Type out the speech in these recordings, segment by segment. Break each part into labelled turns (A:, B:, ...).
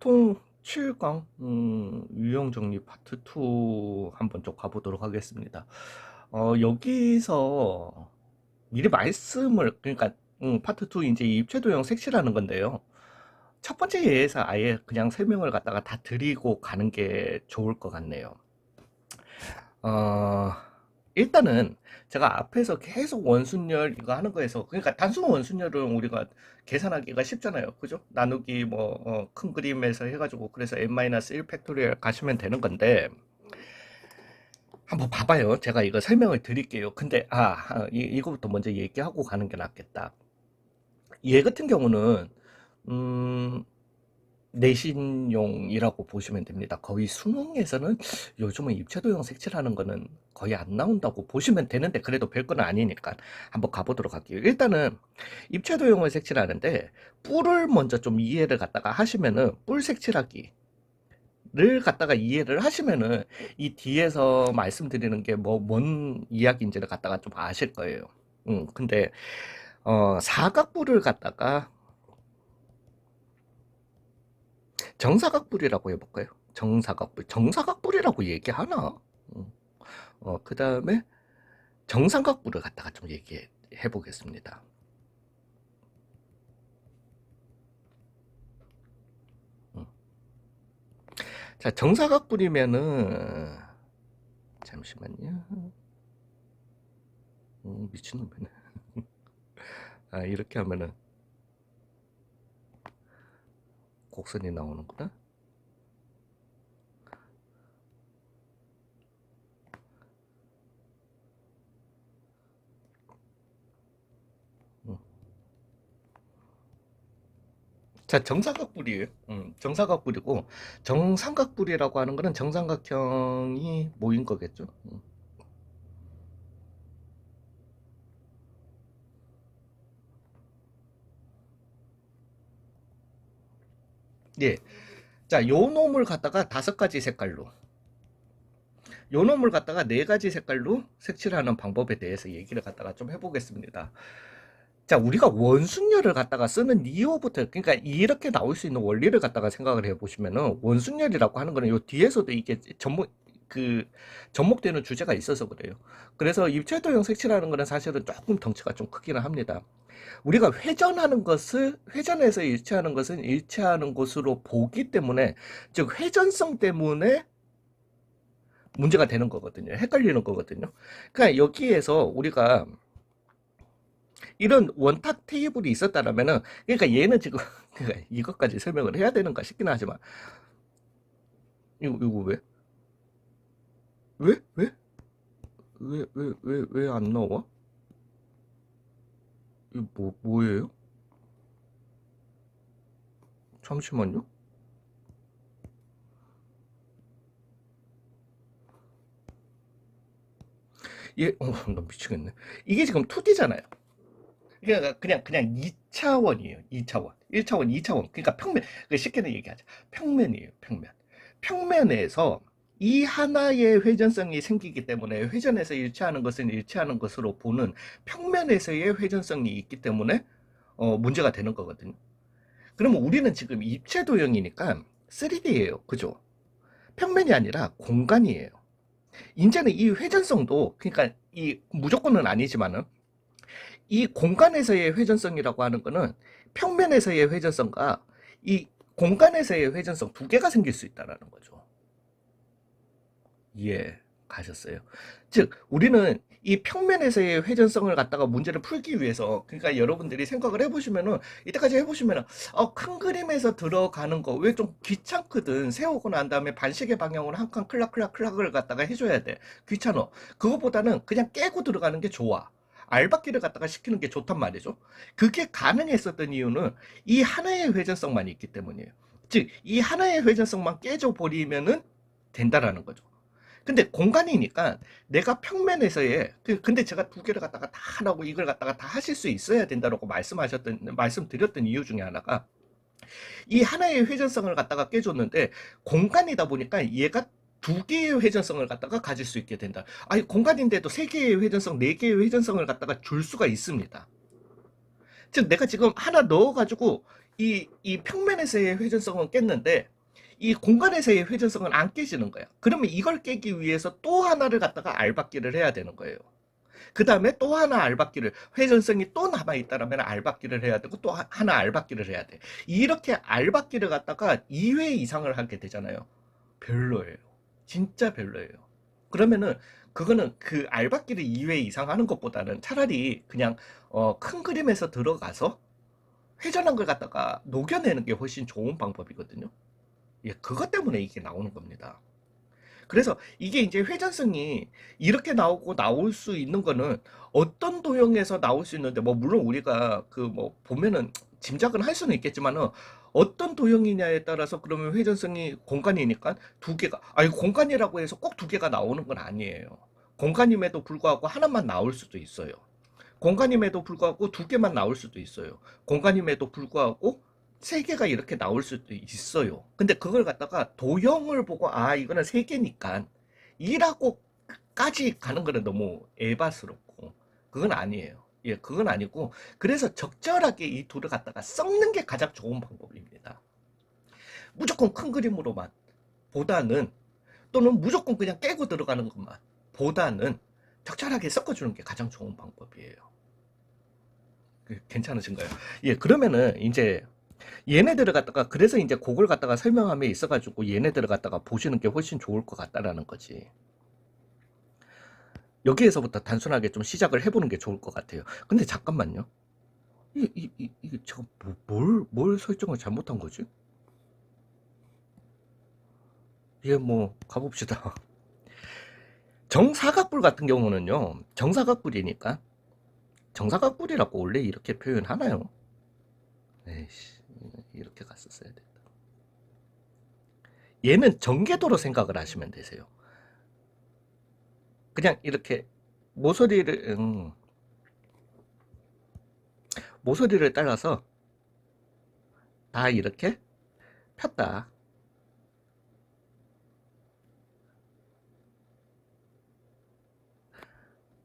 A: 보통 7강 유형 정리 파트 2 한번 좀 가보도록 하겠습니다. 여기서 미리 말씀을 그러니까 파트 2 이제 입체도형 색칠하는 건데요. 첫 번째 예에서 아예 그냥 설명을 갖다가 다 드리고 가는 게 좋을 것 같네요. 어, 일단은 제가 앞에서 계속 원순열 이거 하는 거에서 그러니까 단순 원순열은 우리가 계산하기가 쉽잖아요. 그죠? 나누기 뭐 큰 그림에서 해가지고 그래서 n-1 팩토리얼 가시면 되는 건데 한번 봐봐요. 제가 이거 설명을 드릴게요. 근데 이거부터 먼저 얘기하고 가는 게 낫겠다. 얘 같은 경우는 내신용이라고 보시면 됩니다. 거의 수능에서는 요즘은 입체도형 색칠하는 거는 거의 안 나온다고 보시면 되는데 그래도 별건 아니니까 한번 가보도록 할게요. 일단은 입체도형을 색칠하는데 뿔을 먼저 좀 이해를 갖다가 하시면은 뿔 색칠하기를 갖다가 이해를 하시면은 이 뒤에서 말씀드리는 게 뭔 이야기인지를 갖다가 좀 아실 거예요. 근데 사각뿔을 갖다가 정사각뿔이라고 해볼까요? 정사각뿔이라고 얘기하나? 그 다음에 정삼각뿔을 갖다가 좀 얘기해 보겠습니다. 자, 정사각뿔이면은 잠시만요. 미친놈이네. 이렇게 하면은 곡선이 나오는구나. 자, 정사각뿔이에요. 정사각뿔이고 정삼각뿔이라고 하는 거는 정삼각형이 모인 거겠죠. 예. 자, 요 놈을 갖다가 5가지 색깔로 요 놈을 갖다가 4가지 색깔로 색칠하는 방법에 대해서 얘기를 갖다가 좀 해보겠습니다. 자, 우리가 원순열을 갖다가 쓰는 이유부터, 그러니까 이렇게 나올 수 있는 원리를 갖다가 생각을 해보시면은, 원순열이라고 하는 거는 요 뒤에서도 이게 접목되는 주제가 있어서 그래요. 그래서 입체도형 색칠하는 거는 사실은 조금 덩치가 좀 크기는 합니다. 우리가 회전해서 일치하는 것은 일치하는 곳으로 보기 때문에, 즉, 회전성 때문에 문제가 되는 거거든요. 헷갈리는 거거든요. 그러니까 여기에서 우리가 이런 원탁 테이블이 있었다라면은, 그러니까 얘는 지금 그러니까 이것까지 설명을 해야 되는가 싶긴 하지만, 이거 왜? 왜? 왜? 왜 안 나와? 이거 뭐예요? 잠시만요. 나 미치겠네. 이게 지금 2D잖아요. 그러니까 그냥 2차원이에요. 2차원. 1차원, 2차원. 그러니까 평면. 쉽게 얘기하자. 평면이에요. 평면. 평면에서 이 하나의 회전성이 생기기 때문에 회전에서 일치하는 것은 일치하는 것으로 보는 평면에서의 회전성이 있기 때문에 문제가 되는 거거든요. 그러면 우리는 지금 입체 도형이니까 3D예요. 그죠? 평면이 아니라 공간이에요. 이제는 이 회전성도 그러니까 이 무조건은 아니지만은 이 공간에서의 회전성이라고 하는 거는 평면에서의 회전성과 이 공간에서의 회전성 2개가 생길 수 있다는 거죠. 이해 가셨어요? 즉, 우리는 이 평면에서의 회전성을 갖다가 문제를 풀기 위해서, 그러니까 여러분들이 생각을 해보시면은, 이때까지 해보시면은, 큰 그림에서 들어가는 거, 왜 좀 귀찮거든. 세우고 난 다음에 반시계 방향으로 한 칸 클락을 갖다가 해줘야 돼. 귀찮어. 그것보다는 그냥 깨고 들어가는 게 좋아. 알박기를 갖다가 시키는 게 좋단 말이죠. 그게 가능했었던 이유는 이 하나의 회전성만 있기 때문이에요. 즉, 이 하나의 회전성만 깨져버리면은 된다라는 거죠. 근데 공간이니까 내가 평면에서의 근데 제가 2개를 갖다가 다 하라고 이걸 갖다가 다 하실 수 있어야 된다고 말씀드렸던 이유 중에 하나가 이 하나의 회전성을 갖다가 깨줬는데 공간이다 보니까 얘가 2개의 회전성을 갖다가 가질 수 있게 된다. 아니 공간인데도 3개의 회전성, 4개의 회전성을 갖다가 줄 수가 있습니다. 즉 내가 지금 하나 넣어가지고 이 평면에서의 회전성은 깼는데 이 공간에서의 회전성은 안 깨지는 거야. 그러면 이걸 깨기 위해서 또 하나를 갖다가 알박기를 해야 되는 거예요. 그 다음에 또 하나 알박기를, 회전성이 또 남아있다라면 알박기를 해야 되고 또 하나 알박기를 해야 돼. 이렇게 알박기를 갖다가 2회 이상을 하게 되잖아요. 별로예요. 진짜 별로예요. 그러면은 그거는 그 알박기를 2회 이상 하는 것보다는 차라리 그냥 큰 그림에서 들어가서 회전한 걸 갖다가 녹여내는 게 훨씬 좋은 방법이거든요. 예, 그것 때문에 이게 나오는 겁니다. 그래서 이게 이제 회전성이 이렇게 나오고 나올 수 있는 거는 어떤 도형에서 나올 수 있는데, 뭐 물론 우리가 그 뭐 보면은 짐작은 할 수는 있겠지만은 어떤 도형이냐에 따라서 그러면 회전성이 공간이니까 두 개가, 아니 공간이라고 해서 꼭 두 개가 나오는 건 아니에요. 공간임에도 불구하고 하나만 나올 수도 있어요. 공간임에도 불구하고 두 개만 나올 수도 있어요. 공간임에도 불구하고 세 개가 이렇게 나올 수도 있어요. 근데 그걸 갖다가 도형을 보고 아 이거는 세 개니까 이라고까지 가는 거는 너무 에바스럽고 그건 아니에요. 예, 그건 아니고 그래서 적절하게 이 둘을 갖다가 섞는 게 가장 좋은 방법입니다. 무조건 큰 그림으로만 보다는, 또는 무조건 그냥 깨고 들어가는 것만 보다는 적절하게 섞어주는 게 가장 좋은 방법이에요. 괜찮으신가요? 예, 그러면은 이제 얘네들을 갖다가, 그래서 이제 그걸 갖다가 설명함에 있어가지고 얘네들을 갖다가 보시는 게 훨씬 좋을 것 같다라는 거지. 여기에서부터 단순하게 좀 시작을 해보는 게 좋을 것 같아요. 근데 잠깐만요. 이게 제가 뭘 설정을 잘못한 거지? 이게 뭐, 가봅시다. 정사각뿔 같은 경우는요, 정사각뿔이니까, 정사각뿔이라고 원래 이렇게 표현하나요? 에이씨, 이렇게 갔었어야 됐다. 얘는 전개도로 생각을 하시면 되세요. 그냥 이렇게 모서리를 모서리를 따라서 다 이렇게 폈다.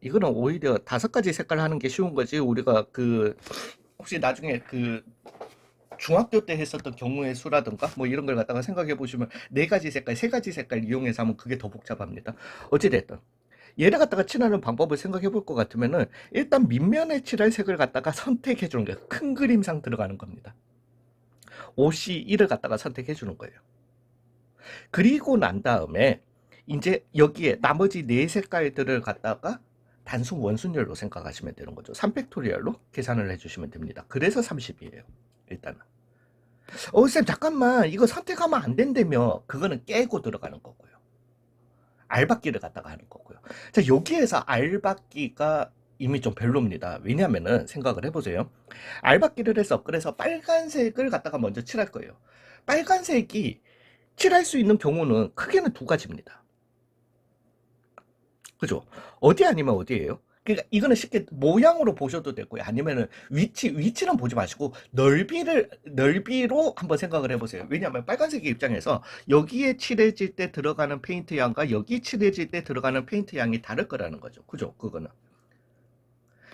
A: 이거는 오히려 5가지 색깔 하는 게 쉬운 거지. 우리가 그 혹시 나중에 그 중학교 때 했었던 경우의 수라든가 뭐 이런 걸 갖다가 생각해 보시면 4가지 색깔, 3가지 색깔 이용해서 하면 그게 더 복잡합니다. 어찌됐든 얘를 갖다가 칠하는 방법을 생각해 볼 것 같으면은 일단 밑면에 칠할 색을 갖다가 선택해 주는 거예요. 큰 그림상 들어가는 겁니다. OC1을 갖다가 선택해 주는 거예요. 그리고 난 다음에 이제 여기에 나머지 4색깔들을 갖다가 단순 원순열로 생각하시면 되는 거죠. 3팩토리얼로 계산을 해주시면 됩니다. 그래서 30이에요. 일단은. 쌤, 잠깐만. 이거 선택하면 안 된다며. 그거는 깨고 들어가는 거고요. 알박기를 갖다가 하는 거고요. 자, 여기에서 알박기가 이미 좀 별로입니다. 왜냐면은 생각을 해보세요. 알박기를 해서 그래서 빨간색을 갖다가 먼저 칠할 거예요. 빨간색이 칠할 수 있는 경우는 크게는 2가지입니다. 그죠? 어디 아니면 어디예요? 그러니까 이거는 쉽게 모양으로 보셔도 되고요. 아니면은 위치는 보지 마시고 넓이로 한번 생각을 해보세요. 왜냐하면 빨간색의 입장에서 여기에 칠해질 때 들어가는 페인트 양과 여기 칠해질 때 들어가는 페인트 양이 다를 거라는 거죠. 그죠? 그거는.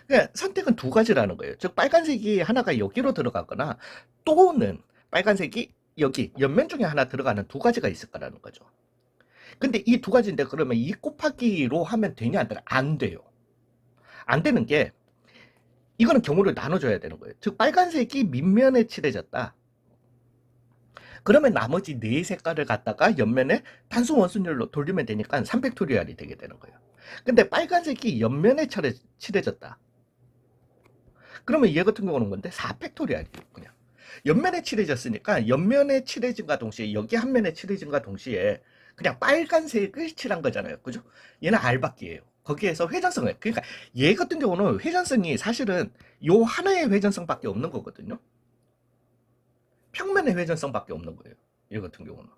A: 그러니까 선택은 2가지라는 거예요. 즉 빨간색이 하나가 여기로 들어가거나 또는 빨간색이 여기 옆면 중에 하나 들어가는 2가지가 있을 거라는 거죠. 근데 이 2가지인데 그러면 2 곱하기로 하면 되냐 안 되냐? 안 돼요. 안 되는 게 이거는 경우를 나눠줘야 되는 거예요. 즉 빨간색이 밑면에 칠해졌다. 그러면 나머지 4색깔을 갖다가 옆면에 단순 원순열로 돌리면 되니까 3팩토리얼이 되게 되는 거예요. 근데 빨간색이 옆면에 칠해졌다. 그러면 얘 같은 경우는 뭔데? 4팩토리얼이에요. 그냥. 옆면에 칠해졌으니까 옆면에 칠해진과 동시에 여기 한 면에 칠해진과 동시에 그냥 빨간색을 칠한 거잖아요. 그죠? 얘는 알박기예요. 거기에서 회전성을, 그러니까 얘 같은 경우는 회전성이 사실은 요 하나의 회전성밖에 없는 거거든요. 평면의 회전성밖에 없는 거예요. 얘 같은 경우는.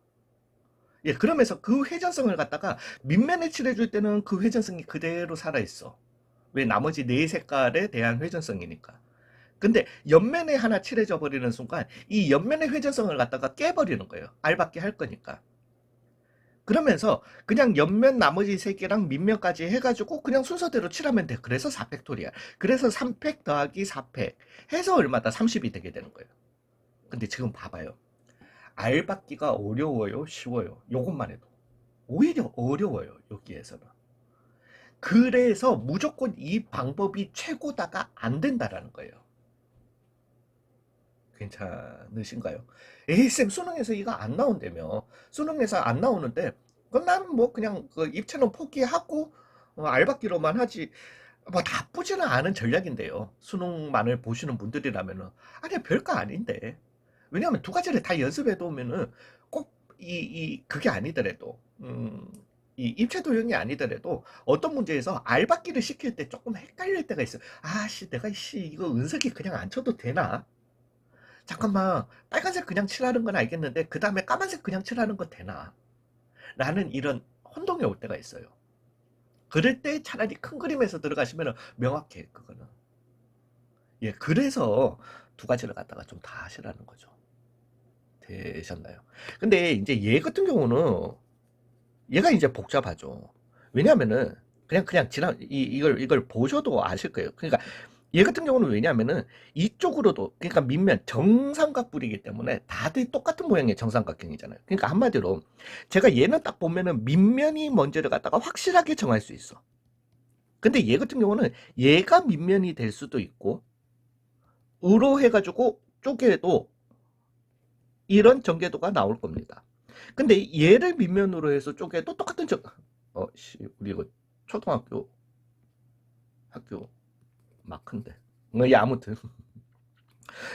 A: 예, 그러면서 그 회전성을 갖다가 밑면에 칠해줄 때는 그 회전성이 그대로 살아있어. 왜? 나머지 4색깔에 대한 회전성이니까. 근데 옆면에 하나 칠해져 버리는 순간 이 옆면의 회전성을 갖다가 깨버리는 거예요. 알박기 할 거니까. 그러면서 그냥 옆면 나머지 3개랑 밑면까지 해가지고 그냥 순서대로 칠하면 돼. 그래서 4팩토리얼. 그래서 3팩 더하기 4팩 해서 얼마다 30이 되게 되는 거예요. 근데 지금 봐봐요. 알받기가 어려워요, 쉬워요? 요것만 해도. 오히려 어려워요, 여기에서는. 그래서 무조건 이 방법이 최고다가 안 된다라는 거예요. 괜찮으신가요? 에이쌤 수능에서 이거 안 나온다며. 수능에서 안 나오는데 그건 나는 뭐 그냥 그 입체는 포기하고 알받기로만 하지. 뭐 나쁘지는 않은 전략인데요. 수능만을 보시는 분들이라면은 아니 별거 아닌데. 왜냐하면 두 가지를 다 연습해 두면은 꼭 그게 아니더라도 이 입체 도형이 아니더라도 어떤 문제에서 알받기를 시킬 때 조금 헷갈릴 때가 있어요. 아씨 내가 이거 은색이 그냥 안 쳐도 되나? 잠깐만 빨간색 그냥 칠하는 건 알겠는데 그 다음에 까만색 그냥 칠하는 건 되나? 라는 이런 혼동이 올 때가 있어요. 그럴 때 차라리 큰 그림에서 들어가시면 명확해 그거는. 예, 그래서 두 가지를 갖다가 좀 다 하시라는 거죠. 되셨나요? 근데 이제 얘 같은 경우는 얘가 이제 복잡하죠. 왜냐하면은 그냥 지난 이걸 보셔도 아실 거예요. 그러니까 얘 같은 경우는 왜냐하면은 이쪽으로도 그러니까 밑면 정삼각뿔이기 때문에 다들 똑같은 모양의 정삼각형이잖아요. 그러니까 한마디로 제가 얘는 딱 보면은 밑면이 뭔지를 갖다가 확실하게 정할 수 있어. 근데 얘 같은 경우는 얘가 밑면이 될 수도 있고 으로 해가지고 쪼개도 이런 전개도가 나올 겁니다. 근데 얘를 밑면으로 해서 쪼개도 똑같은 우리 이거 초등학교 학교 마크인데. 예, 아무튼.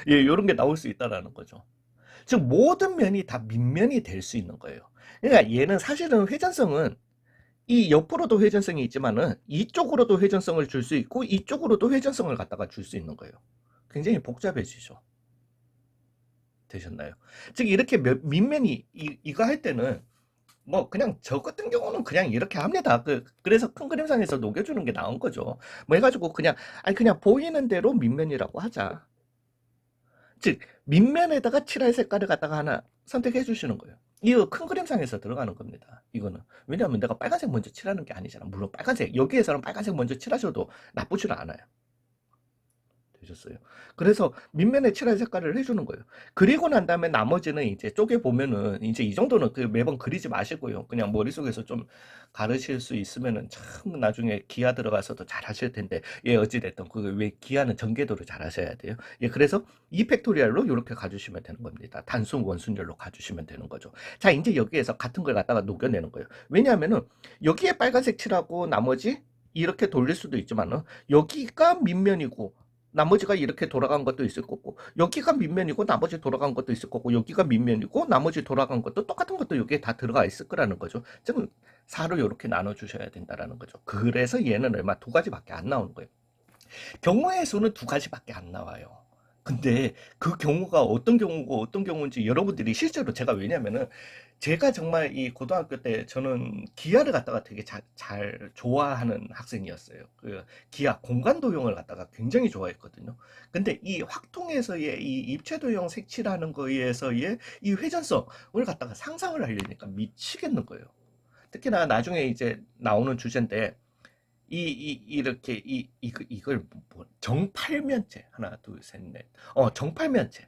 A: 예, 요런 게 나올 수 있다라는 거죠. 즉, 모든 면이 다 밑면이 될 수 있는 거예요. 그러니까 얘는 사실은 회전성은 이 옆으로도 회전성이 있지만은 이쪽으로도 회전성을 줄 수 있고 이쪽으로도 회전성을 갖다가 줄 수 있는 거예요. 굉장히 복잡해지죠. 되셨나요? 즉, 이렇게 밑면이 이거 할 때는 뭐 그냥 저 같은 경우는 그냥 이렇게 합니다. 그래서 큰 그림상에서 녹여주는 게 나은 거죠. 뭐 해가지고 그냥 아니 그냥 보이는 대로 밑면이라고 하자. 즉 밑면에다가 칠할 색깔을 갖다가 하나 선택해 주시는 거예요. 이거 큰 그림상에서 들어가는 겁니다. 이거는 왜냐하면 내가 빨간색 먼저 칠하는 게 아니잖아. 물론 빨간색 여기에서는 빨간색 먼저 칠하셔도 나쁘지는 않아요. 되셨어요. 그래서 밑면에 칠할 색깔을 해주는 거예요. 그리고 난 다음에 나머지는 이제 쪼개 보면은 이제 이 정도는 그 매번 그리지 마시고요. 그냥 머릿속에서 좀 가르칠 수 있으면은 참 나중에 기아 들어가서도 잘 하실 텐데 예 어찌됐든 그 왜 기아는 전개도를 잘 하셔야 돼요. 예 그래서 이 팩토리얼로 이렇게 가주시면 되는 겁니다. 단순 원순열로 가주시면 되는 거죠. 자 이제 여기에서 같은 걸 갖다가 녹여내는 거예요. 왜냐하면은 여기에 빨간색 칠하고 나머지 이렇게 돌릴 수도 있지만은 여기가 밑면이고 나머지가 이렇게 돌아간 것도 있을 거고 여기가 밑면이고 나머지 돌아간 것도 있을 거고 여기가 밑면이고 나머지 돌아간 것도 똑같은 것도 여기에 다 들어가 있을 거라는 거죠. 좀 4로 이렇게 나눠 주셔야 된다라는 거죠. 그래서 얘는 얼마 두 가지밖에 안 나오는 거예요. 경우의 수는 두 가지밖에 안 나와요. 근데 그 경우가 어떤 경우고 어떤 경우인지 여러분들이 실제로 제가 왜냐면은 제가 정말 이 고등학교 때 저는 기하를 갖다가 되게 잘 좋아하는 학생이었어요. 그 기하 공간 도형을 갖다가 굉장히 좋아했거든요. 근데 이 확통에서의 이 입체 도형 색칠하는 거에서의 이 회전성을 갖다가 상상을 하려니까 미치겠는 거예요. 특히나 나중에 이제 나오는 주제인데 이렇게 이걸 정팔면체 하나 둘 셋 넷 정팔면체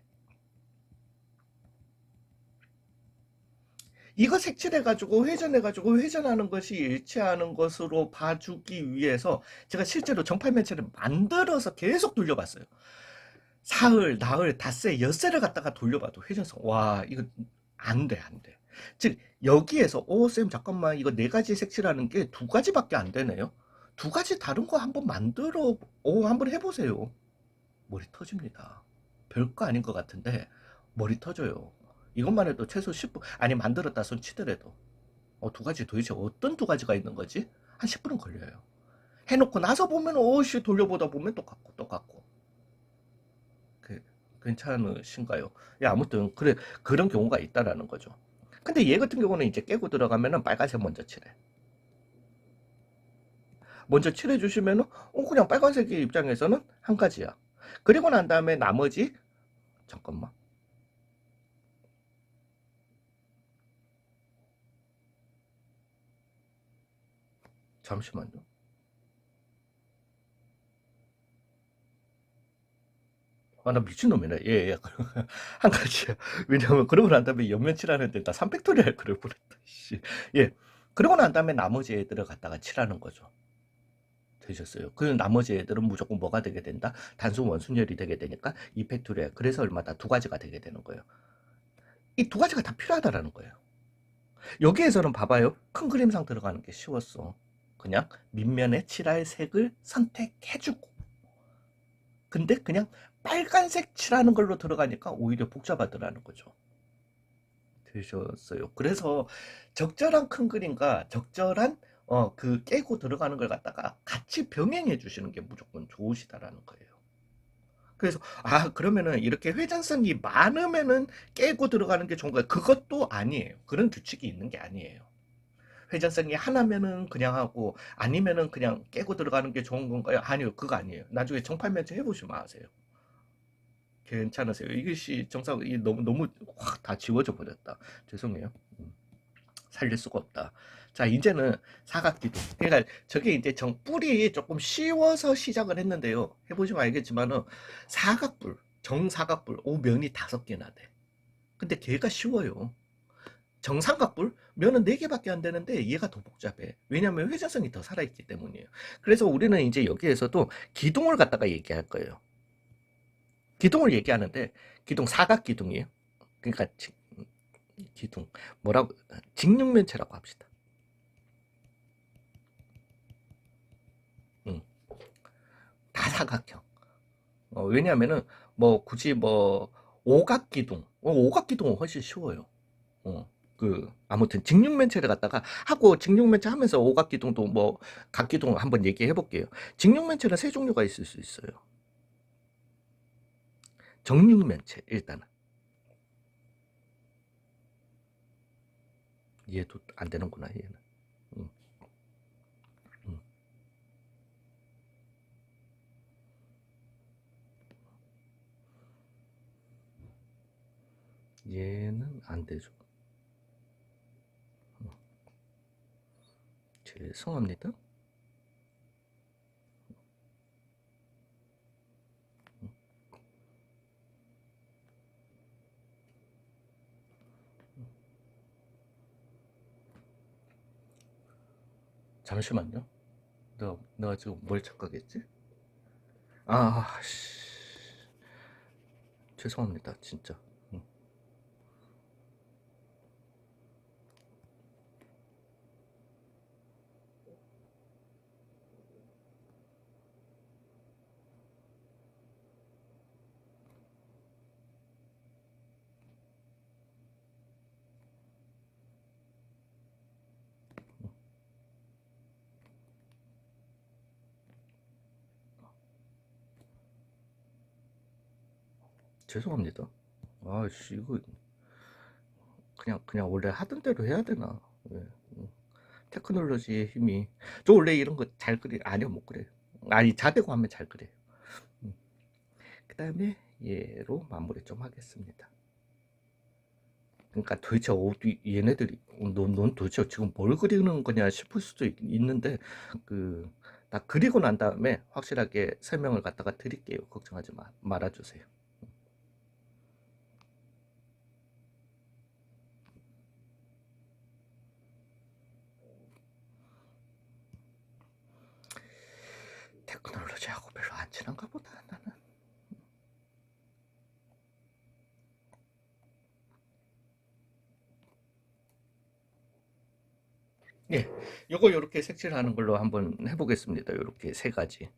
A: 이거 색칠해가지고 회전해가지고 회전하는 것이 일치하는 것으로 봐주기 위해서 제가 실제로 정팔면체를 만들어서 계속 돌려봤어요. 사흘, 나흘, 닷새, 엿새를 갖다가 돌려봐도 회전성 와 이거 안 돼, 안 돼. 즉 여기에서 쌤 잠깐만 이거 네 가지 색칠하는 게 두 가지밖에 안 되네요. 두 가지 다른 거 한번 만들어 한번 해보세요. 머리 터집니다. 별거 아닌 것 같은데 머리 터져요. 이것만 해도 최소 10분 아니 만들었다 손 치더라도 두 가지 도대체 어떤 두 가지가 있는 거지? 한 10분은 걸려요. 해놓고 나서 보면 오씨 돌려보다 보면 똑같고 똑같고 그, 괜찮으신가요? 예, 아무튼 그래 그런 경우가 있다라는 거죠. 근데 얘 같은 경우는 이제 깨고 들어가면은 빨간색 먼저 칠해. 먼저 칠해 주시면은 그냥 빨간색의 입장에서는 한 가지야. 그리고 난 다음에 나머지 잠깐만 잠시만요. 아, 나 미친놈이네. 예, 예. 한 가지야. 왜냐면 그러고 난 다음에 옆면 칠하는데 나 3팩토리얼 그럴 뻔했다. 씨. 예. 그러고 난 다음에 나머지 애들을 갖다가 칠하는 거죠. 되셨어요. 그 나머지 애들은 무조건 뭐가 되게 된다? 단순 원순열이 되게 되니까 2팩토리얼. 그래서 얼마다 두 가지가 되게 되는 거예요. 이 두 가지가 다 필요하다라는 거예요. 여기에서는 봐봐요. 큰 그림상 들어가는 게 쉬웠어. 그냥 밑면에 칠할 색을 선택해주고. 근데 그냥 빨간색 칠하는 걸로 들어가니까 오히려 복잡하더라는 거죠. 되셨어요. 그래서 적절한 큰 그림과 적절한 그 깨고 들어가는 걸 갖다가 같이 병행해 주시는 게 무조건 좋으시다라는 거예요. 그래서 그러면은 이렇게 회전성이 많으면은 깨고 들어가는 게 좋은 거야. 그것도 아니에요. 그런 규칙이 있는 게 아니에요. 회전성이 하나면은 그냥 하고 아니면은 그냥 깨고 들어가는 게 좋은 건가요? 아니요, 그거 아니에요. 나중에 정팔면체 해보시면 아세요. 괜찮으세요? 이것이 정상 이 너무 확 다 지워져 버렸다. 죄송해요. 살릴 수가 없다. 자, 이제는 사각기둥. 그러니까 저게 이제 뿌리 조금 쉬워서 시작을 했는데요. 해보시면 알겠지만은 사각뿔, 정사각뿔, 면이 5개나 돼. 근데 걔가 쉬워요. 정삼각뿔? 면은 4개밖에 안 되는데 얘가 더 복잡해. 왜냐면 회전성이 더 살아있기 때문이에요. 그래서 우리는 이제 여기에서도 기둥을 갖다가 얘기할 거예요. 기둥을 얘기하는데 기둥 사각기둥이에요. 그러니까 기둥 뭐라고 직육면체라고 합시다. 다 사각형. 왜냐하면은 뭐 굳이 뭐 오각기둥, 오각기둥은 훨씬 쉬워요. 아무튼 직육면체를 갖다가 하고 직육면체 하면서 오각기둥도 뭐 각기둥 한번 얘기해 볼게요. 직육면체는 세 종류가 있을 수 있어요. 정육면체 일단은 얘도 안 되는구나 얘는. 음, 음. 얘는 안 되죠. 죄송합니다. 잠시만요. 내가 지금 뭘 착각했지? 씨. 죄송합니다, 진짜. 죄송합니다. 씨, 이거 그냥 원래 하던 대로 해야 되나? 왜? 테크놀로지의 힘이. 저 원래 이런 거 잘 그리, 아니요, 못 그래요. 아니, 자대고 하면 잘 그래요. 그 다음에 얘로 마무리 좀 하겠습니다. 그러니까 도대체 얘네들이, 넌 도대체 지금 뭘 그리는 거냐 싶을 수도 있는데, 나 그리고 난 다음에 확실하게 설명을 갖다가 드릴게요. 걱정하지 말아주세요. 테크놀로지하고 별로 안 친한가 보다, 나는. 예, 요거 요렇게 색칠하는 걸로 한번 해보겠습니다. 요렇게 세 가지.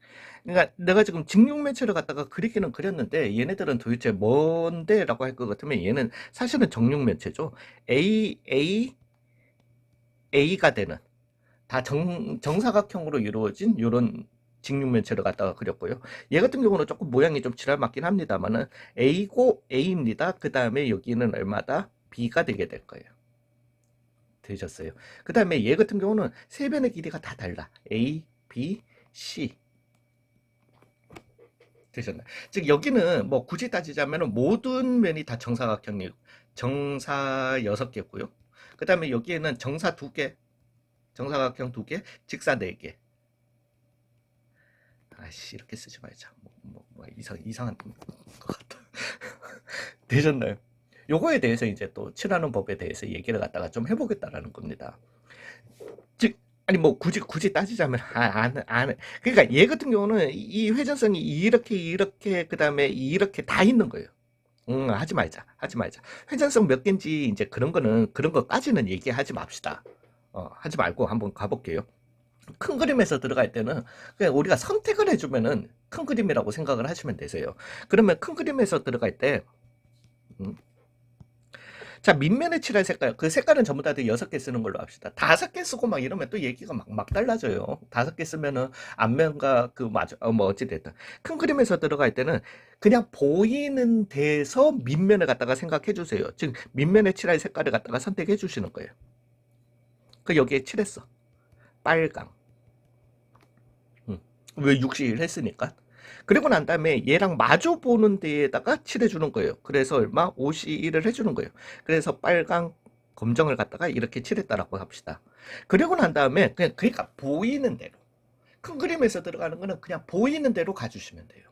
A: 그러니까 내가 지금 직육면체를 갖다가 그리기는 그렸는데 얘네들은 도대체 뭔데? 라고 할 것 같으면 얘는 사실은 정육면체죠. A가 되는 다 정사각형으로 이루어진 요런 직육면체를 갖다가 그렸고요. 얘 같은 경우는 조금 모양이 좀 지랄 맞긴 합니다만은 A고 A입니다. 그 다음에 여기는 얼마다? B가 되게 될 거예요. 되셨어요. 그 다음에 얘 같은 경우는 세 변의 길이가 다 달라. A, B, C. 되셨나요? 즉 여기는 뭐 굳이 따지자면 모든 면이 다 정사각형이고 정사 6개고요. 그 다음에 여기에는 정사 2개, 정사각형 2개, 직사 4개. 이렇게 쓰지 말자. 이상한 것 같다. 되셨나요? 요거에 대해서 이제 또 칠하는 법에 대해서 얘기를 갖다가 좀 해보겠다라는 겁니다. 즉, 아니 뭐 굳이 따지자면 안 그러니까 얘 같은 경우는 이 회전성이 이렇게 그다음에 이렇게 다 있는 거예요. 하지 말자. 회전성 몇 개인지 이제 그런 거까지는 얘기하지 맙시다. 하지 말고 한번 가볼게요. 큰 그림에서 들어갈 때는 그냥 우리가 선택을 해주면은 큰 그림이라고 생각을 하시면 되세요. 그러면 큰 그림에서 들어갈 때, 음, 자, 밑면에 칠할 색깔, 그 색깔은 전부 다 6개 쓰는 걸로 합시다. 5개 쓰고 막 이러면 또 얘기가 막 달라져요. 5개 쓰면은 앞면과 뭐 어찌됐든. 큰 그림에서 들어갈 때는 그냥 보이는 데서 밑면을 갖다가 생각해 주세요. 즉, 밑면에 칠할 색깔을 갖다가 선택해 주시는 거예요. 그 여기에 칠했어. 빨강. 왜 61 했으니까. 그리고 난 다음에 얘랑 마주 보는 데에다가 칠해주는 거예요. 그래서 얼마? 51을 해주는 거예요. 그래서 빨강, 검정을 갖다가 이렇게 칠했다라고 합시다. 그리고 난 다음에 그러니까 보이는 대로. 큰 그림에서 들어가는 거는 그냥 보이는 대로 가주시면 돼요.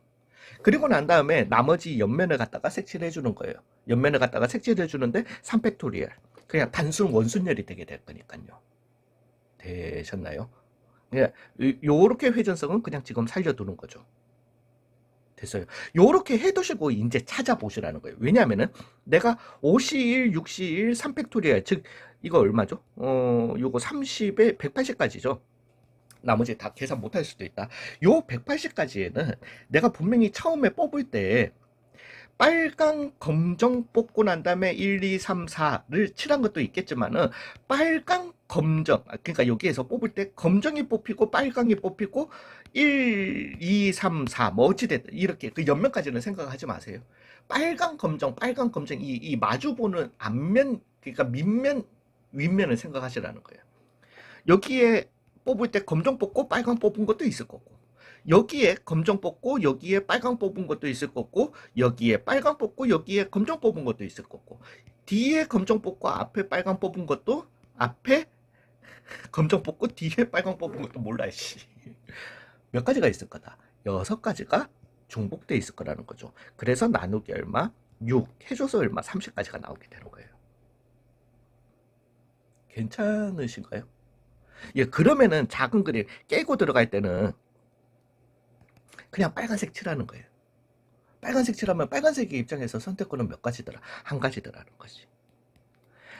A: 그리고 난 다음에 나머지 옆면을 갖다가 색칠해 주는 거예요. 옆면을 갖다가 색칠해 주는데 3팩토리얼. 그냥 단순 원순열이 되게 될 거니까요. 되셨나요? 예, 요렇게 회전성은 그냥 지금 살려두는 거죠. 됐어요. 요렇게 해두시고 이제 찾아보시라는 거예요. 왜냐하면은 내가 51, 61, 3팩토리얼 즉 이거 얼마죠? 요거 30에 180까지죠. 나머지 다 계산 못할 수도 있다. 요 180까지에는 내가 분명히 처음에 뽑을 때 빨강, 검정 뽑고 난 다음에 1, 2, 3, 4를 칠한 것도 있겠지만은 빨강, 검정 그러니까 여기에서 뽑을 때 검정이 뽑히고 빨강이 뽑히고 1, 2, 3, 4 뭐 어찌됐든 이렇게 그 옆면까지는 생각하지 마세요. 빨강, 검정 이 마주 보는 앞면 그러니까 밑면, 윗면을 생각하시라는 거예요. 여기에 뽑을 때 검정 뽑고 빨강 뽑은 것도 있을 거고 여기에 검정 뽑고 여기에 빨강 뽑은 것도 있을 거고 여기에 빨강 뽑고 여기에 검정 뽑은 것도 있을 거고 뒤에 검정 뽑고 앞에 빨강 뽑은 것도 앞에 검정 뽑고 뒤에 빨강 뽑은 것도 몰라 씨. 몇 가지가 있을 거다. 6가지가 중복돼 있을 거라는 거죠. 그래서 나누기 얼마? 6 해줘서 얼마? 30까지가 나오게 되는 거예요. 괜찮으신가요? 예, 그러면은 작은 그림 깨고 들어갈 때는 그냥 빨간색 칠하는 거예요. 빨간색 칠하면 빨간색의 입장에서 선택권은 몇 가지더라? 한 가지더라는 거지.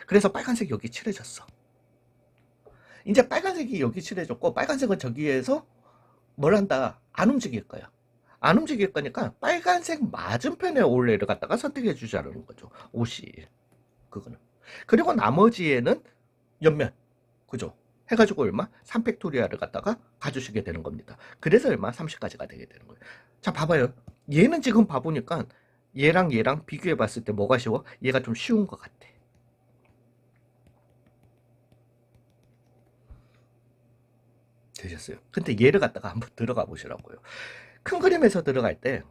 A: 그래서 빨간색 여기 칠해졌어. 이제 빨간색이 여기 칠해졌고 빨간색은 저기에서 뭘 한다? 안 움직일 거야. 안 움직일 거니까 빨간색 맞은편에 올레를 갖다가 선택해 주자는 거죠. 50. 그거는. 그리고 나머지에는 옆면. 그죠? 해가지고 얼마? 3팩토리아를 갖다가 가주시게 되는 겁니다. 그래서 얼마? 30까지가 되게 되는 거예요. 자, 봐봐요. 얘는 지금 봐보니까 얘랑 비교해 봤을 때 뭐가 쉬워? 얘가 좀 쉬운 것 같아. 되셨어요? 근데 얘를 갖다가 한번 들어가 보시라고요. 큰 그림에서 들어갈 때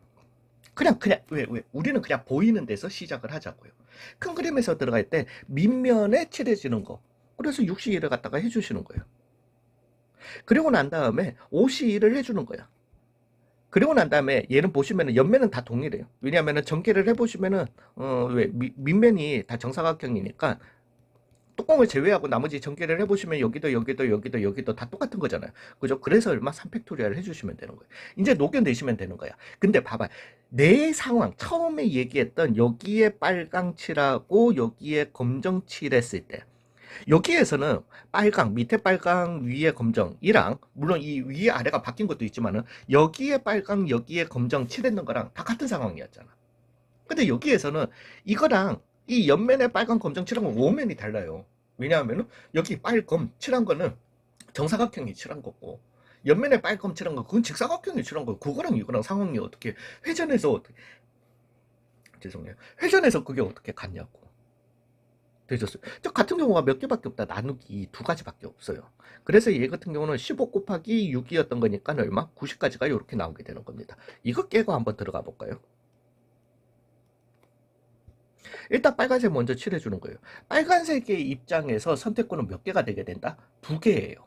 A: 그냥 왜 우리는 그냥 보이는 데서 시작을 하자고요. 큰 그림에서 들어갈 때 밑면에 칠해지는 거. 그래서 62를 갖다가 해주시는 거예요. 그리고 난 다음에 52를 해주는 거야. 그리고 난 다음에 얘는 보시면은 옆면은 다 동일해요. 왜냐하면은 전개를 해보시면은 왜 밑면이 다 정사각형이니까 뚜껑을 제외하고 나머지 전개를 해보시면 여기도 다 똑같은 거잖아요. 그죠? 그래서 얼마 3팩토리얼 해주시면 되는 거예요. 이제 녹여내시면 되는 거야. 근데 봐봐. 내 상황, 처음에 얘기했던 여기에 빨강 칠하고 여기에 검정 칠했을 때 여기에서는 빨강, 밑에 빨강, 위에 검정이랑 물론 이 위에 아래가 바뀐 것도 있지만은 여기에 빨강, 여기에 검정 칠했는 거랑 다 같은 상황이었잖아. 근데 여기에서는 이거랑 이 옆면에 빨강, 검정 칠한 건 오면이 달라요. 왜냐하면은 여기 빨검 칠한 거는 정사각형이 칠한 거고 옆면에 빨검 칠한 거 그건 직사각형이 칠한 거고 그거랑 이거랑 상황이 어떻게 회전해서 어떻게 죄송해요. 회전해서 그게 어떻게 같냐고. 되셨어요. 저 같은 경우가 몇 개밖에 없다. 나누기 2가지밖에 없어요. 그래서 얘 같은 경우는 15 곱하기 6이었던 거니까 얼마? 90까지가 이렇게 나오게 되는 겁니다. 이거 깨고 한번 들어가 볼까요? 일단 빨간색 먼저 칠해주는 거예요. 빨간색의 입장에서 선택권은 몇 개가 되게 된다? 2개예요.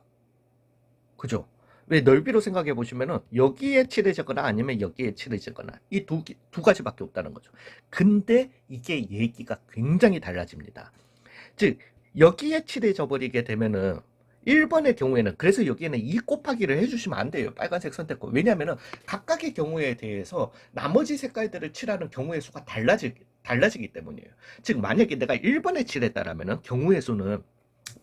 A: 그죠? 왜 넓이로 생각해 보시면은 여기에 칠해지거나 아니면 여기에 칠해지거나 이 두 가지밖에 없다는 거죠. 근데 이게 얘기가 굉장히 달라집니다. 즉 여기에 칠해져 버리게 되면은 1번의 경우에는 그래서 여기에는 2 곱하기를 해주시면 안 돼요. 빨간색 선택권. 왜냐하면 각각의 경우에 대해서 나머지 색깔들을 칠하는 경우의 수가 달라지기 때문이에요. 즉 만약에 내가 1번에 칠했다라면 경우의 수는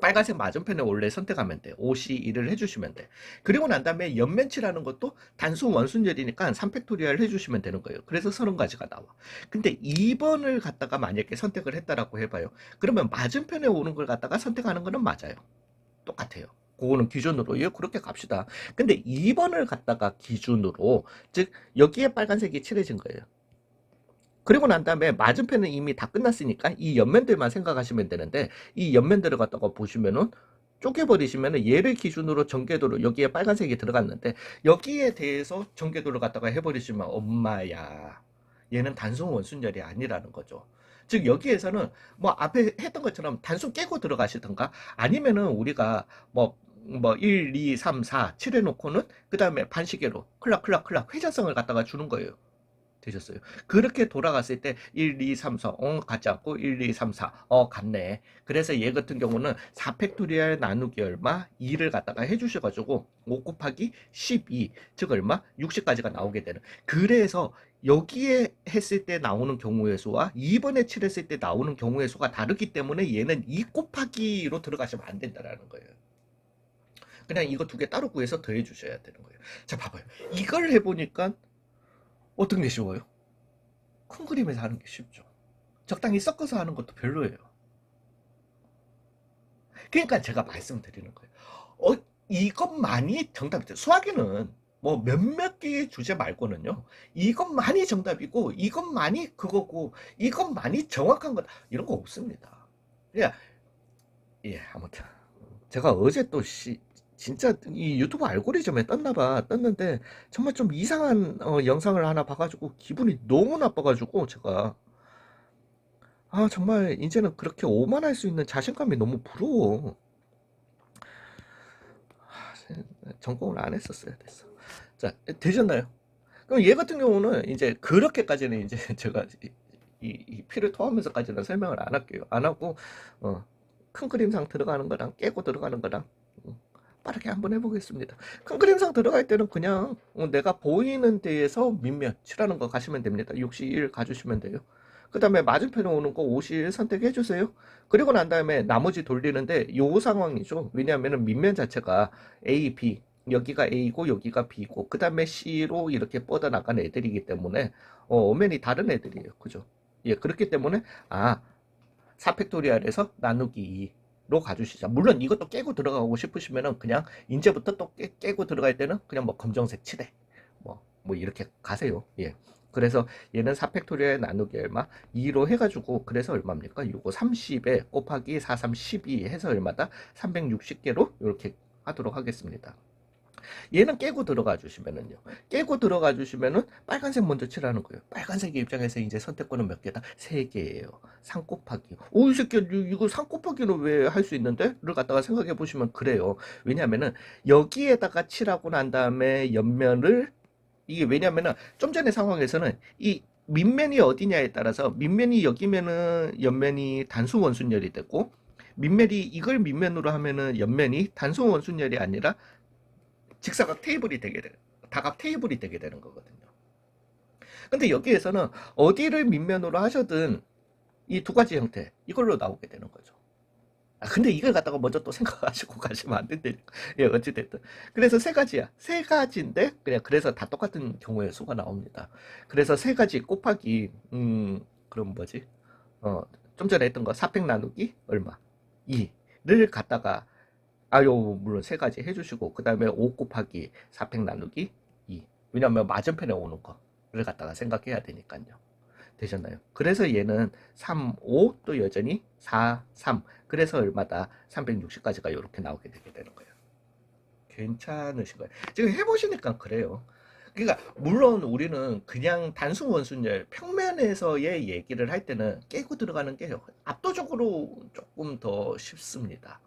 A: 빨간색 맞은편에 원래 선택하면 돼. 5C1을 해주시면 돼. 그리고 난 다음에 옆면치라는 것도 단순 원순열이니까 3팩토리얼 해주시면 되는 거예요. 그래서 30가지가 나와. 근데 2번을 갖다가 만약에 선택을 했다라고 해봐요. 그러면 맞은편에 오는 걸 갖다가 선택하는 거는 맞아요. 똑같아요. 그거는 기준으로 그렇게 갑시다. 근데 2번을 갖다가 기준으로 즉 여기에 빨간색이 칠해진 거예요. 그리고 난 다음에 맞은편은 이미 다 끝났으니까 이 옆면들만 생각하시면 되는데 이 옆면들을 갖다가 보시면은 쪼개버리시면은 얘를 기준으로 전개도를 여기에 빨간색이 들어갔는데 여기에 대해서 전개도를 갖다가 해버리시면 엄마야 얘는 단순 원순열이 아니라는 거죠. 즉 여기에서는 뭐 앞에 했던 것처럼 단순 깨고 들어가시던가 아니면은 우리가 뭐 1, 2, 3, 4 칠해놓고는 그 다음에 반시계로 클락클락클락 회전성을 갖다가 주는 거예요. 되셨어요. 그렇게 돌아갔을 때 1, 2, 3, 4 같지 않고 1, 2, 3, 4 같네. 그래서 얘 같은 경우는 4팩토리얼 나누기 얼마 2를 갖다가 해주셔가지고 5 곱하기 12 즉 얼마 60까지가 나오게 되는. 그래서 여기에 했을 때 나오는 경우의 수와 2번에 칠했을 때 나오는 경우의 수가 다르기 때문에 얘는 2 곱하기로 들어가시면 안 된다라는 거예요. 그냥 이거 두 개 따로 구해서 더해 주셔야 되는 거예요. 자 봐봐요. 이걸 해보니까 어떤 게 쉬워요? 큰 그림에서 하는 게 쉽죠. 적당히 섞어서 하는 것도 별로예요. 그러니까 제가 말씀드리는 거예요. 이것만이 정답이죠. 수학에는 뭐 몇몇 개의 주제 말고는요. 이것만이 정답이고 이것만이 그거고 이것만이 정확한 거다. 이런 거 없습니다. 그러니까 아무튼 제가 어제 또 진짜 이 유튜브 알고리즘에 떴는데 정말 좀 이상한 영상을 하나 봐가지고 기분이 너무 나빠가지고 제가 정말 이제는 그렇게 오만할 수 있는 자신감이 너무 부러워. 전공을 안 했었어야 됐어. 자, 되셨나요? 그럼 얘 같은 경우는 이제 그렇게까지는 이제 제가 이 피를 토하면서까지는 설명을 안 할게요. 안 하고 큰 그림상 들어가는 거랑 깨고 들어가는 거랑 빠르게 한번 해보겠습니다. 큰 그림상 들어갈 때는 그냥 내가 보이는 데에서 밑면 칠하는 거 가시면 됩니다. 61 가주시면 돼요. 그 다음에 맞은편에 오는 거 51 선택해 주세요. 그리고 난 다음에 나머지 돌리는데 요 상황이죠. 왜냐하면 밑면 자체가 A, B 여기가 A고 여기가 B고 그 다음에 C로 이렇게 뻗어나간 애들이기 때문에 엄연히 다른 애들이에요. 그죠? 그렇기 때문에 4팩토리얼에서 나누기 2로 가주시자. 물론 이것도 깨고 들어가고 싶으시면은 그냥 이제부터 또 깨고 들어갈 때는 그냥 뭐 검정색 칠해. 뭐 이렇게 가세요. 그래서 얘는 4팩토리얼 나누기 얼마? 2로 해가지고 그래서 얼마입니까? 요거 30에 곱하기 4, 3, 12 해서 얼마다? 360개로 이렇게 하도록 하겠습니다. 얘는 깨고 들어가 주시면은요. 깨고 들어가 주시면은 빨간색 먼저 칠하는 거예요. 빨간색의 입장에서 이제 선택권은 몇 개다? 3개예요. 3 곱하기. 이 새끼 이거 3 곱하기는 왜 할 수 있는데? 를 갖다가 생각해 보시면 그래요. 왜냐면은 여기에다가 칠하고 난 다음에 옆면을 이게 왜냐면은 좀 전에 상황에서는 이 밑면이 어디냐에 따라서 밑면이 여기면은 옆면이 단순 원순열이 되고 밑면이 이걸 밑면으로 하면은 옆면이 단순 원순열이 아니라 직사각 테이블이 되게 돼요. 다각 테이블이 되게 되는 거거든요. 근데 여기에서는 어디를 밑면으로 하셔든 이 두 가지 형태 이걸로 나오게 되는 거죠. 근데 이걸 갖다가 먼저 또 생각하시고 가시면 안 된다니까. 어찌됐든. 그래서 세 가지야. 세 가지인데, 그래서 다 똑같은 경우의 수가 나옵니다. 그래서 세 가지 곱하기, 그럼 뭐지? 좀 전에 했던 거, 4팩 나누기, 얼마? 2를 갖다가, 물론 세 가지 해주시고, 그 다음에 5 곱하기 4팩 나누기 2. 왜냐면 맞은편에 오는 거를 갖다가 생각해야 되니까요. 되셨나요? 그래서 얘는 3, 5, 또 여전히 4, 3. 그래서 얼마다? 360까지가 이렇게 나오게 되게 되는 거예요. 괜찮으신 거예요. 지금 해보시니까 그래요. 그러니까 물론 우리는 그냥 단순 원순열 평면에서의 얘기를 할 때는 깨고 들어가는 게 압도적으로 조금 더 쉽습니다.